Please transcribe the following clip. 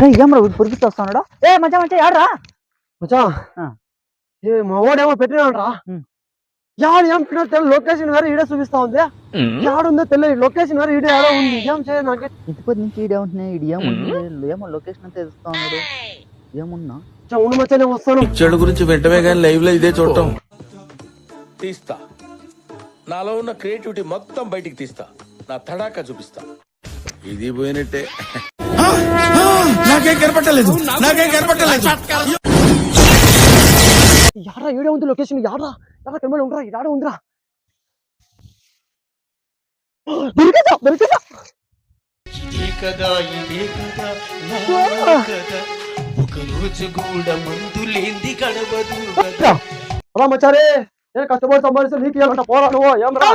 ఏం రా పొరిపిస్తూ వస్తున్నాడు. మంచిగా మంచిగా ఆడరా మచ్చా మా వాడేమో పెట్టినాడు యాడ్ ఏం తెల్ల లొకేషన్ వేరే ఈడే చూపిస్తా ఉంది. యాడుందో తెలియదు, లొకేషన్ వేరే ఈడే ఏడో ఉంది. ఏం చేయాలి నాకు ఇంటిపతి నుంచి ఈడే ఉంటున్నాయి. ఇడు ఏమో లొకేషన్ అంతా తెలుస్తా ఉన్నాడు. ఏమున్నా ఉండు మచ్చా, నేను వస్తాను. చెడు గురించి వెంటనే కానీ లైవ్ లో ఇదే చూడటం తీస్తా. నాలో ఉన్న క్రియేటివిటీ మొత్తం బయటికి తీస్తా. నా తడాకా చూపిస్తా. ఇది పోయినట్టే. నాకేం కనపట్టలేదు. యారా ఈడే ఉంది లొకేషన్. యారా యారా కనబడి ఉండరా, యాడ ఉందిరా. దొరికేసా ఇదే కదా ఒక రోజు కూడా మందులేంది గడవదు కదా. అలా మచ్చారే, నేను కష్టపడి సంపాదిస్తే నీకు ఇవ్వాలంట. పోరా నువ్వు. ఏం రా